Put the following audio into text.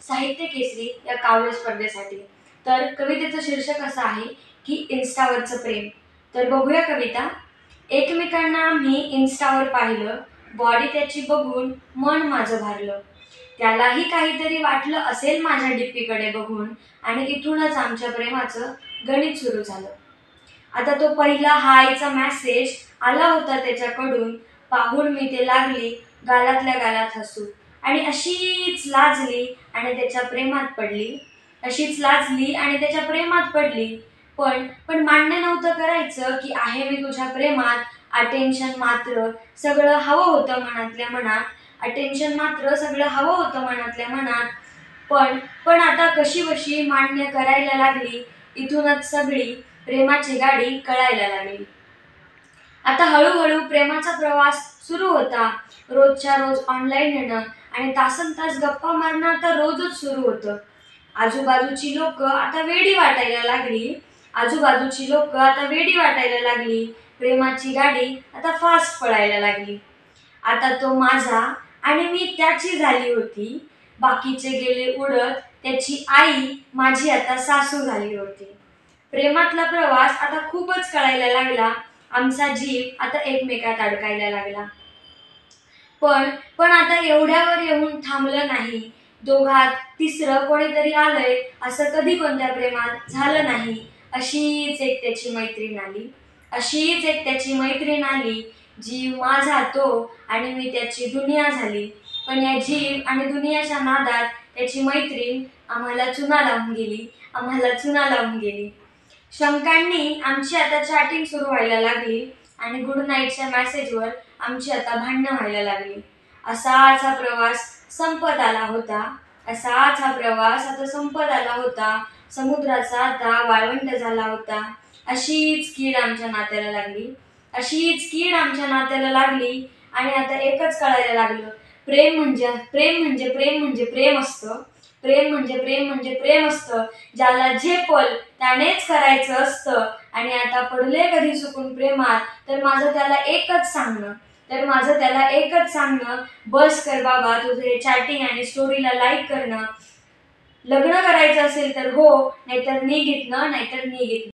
साहित्य केसरी या काव्य स्पर्धेसाठी। तर कवितेचं शीर्षक असं आहे की इन्स्टावरचं प्रेम। तर बघूया कविता। एकमेकांना आम्ही इन्स्टावर पाहिलं, बॉडी त्याची बघून मन माझं भारलं। त्यालाही काहीतरी वाटलं असेल माझ्या डीपीकडे बघून, आणि इथूनच आमच्या प्रेमाचं गणित सुरू झालं। आता तो पहिला हायचा मेसेज आला होता त्याच्याकडून, पाहून मी ते लागली गालातल्या गालात हसू, आणि अशीच लाजली आणि त्याच्या प्रेमात पडली। अशीच लाजली आणि त्याच्या प्रेमात पडली। पण मान्य नव्हतं करायचं की आहे मी तुझ्या प्रेमात। अटेन्शन मात्र सगळं हवं होतं मनातल्या मनात। अटेन्शन मात्र सगळं हवं होतं मनातल्या मनात। पण आता कशी बशी मान्य करायला लागली, इथूनच सगळी प्रेमाची गाडी कळायला लागली। आता हळूहळू प्रेमाचा प्रवास सुरू होता। रोजच्या रोज ऑनलाईन येणं आणि तासनतास गप्पा मारणं आता रोजच सुरू होतं। आजूबाजूची लोक आता वेडी वाटायला लागली। आजूबाजूची लोक आता वेडी वाटायला लागली। प्रेमाची गाडी आता फास्ट पळायला लागली। आता तो माझा आणि मी त्याची झाली होती। बाकीचे गेले उडत, त्याची आई माझी आता सासू झाली होती। प्रेमातला प्रवास आता खूपच कळायला लागला। आमचा जीव आता एकमेकात अडकायला लागला। पण आता एवढ्यावर येऊन थांबलं नाही। दोघात तिसरं कोणीतरी आलंय असं कधी कोणत्या प्रेमात झालं नाही। अशीच एक त्याची मैत्रीण आली। अशीच एक त्याची मैत्रीण आली। जीव माझा तो आणि मी त्याची दुनिया झाली। पण या जीव आणि दुनियाच्या नादात त्याची मैत्रीण आम्हाला चुना लावून गेली। आम्हाला चुना लावून गेली। शंकांनी आमची आता चॅटिंग सुरू व्हायला लागली, आणि गुड नाईटच्या मेसेजवर आमची आता भांडणं व्हायला लागली। असाच हा प्रवास संपत आला होता। असाच हा प्रवास आता संपत आला होता। समुद्राचा आता वाळवंट झाला होता। अशीच कीड आमच्या नात्याला लागली। अशीच कीड आमच्या नात्याला लागली। आणि आता एकच कळायला लागलं, प्रेम म्हणजे प्रेम म्हणजे प्रेम म्हणजे प्रेम असतं। प्रेम म्हणजे प्रेम म्हणजे प्रेम असतं। ज्याला झेपल त्यानेच करायचं असतं। आणि आता पडले कधी चुकून प्रेमात, तर माझं त्याला एकच सांगणं, बस कर बाबा तुझं हे चॅटिंग आणि स्टोरीला लाईक करणं। लग्न करायचं असेल तर हो, नाहीतर निघ इथनं, नाहीतर निघ इथनं।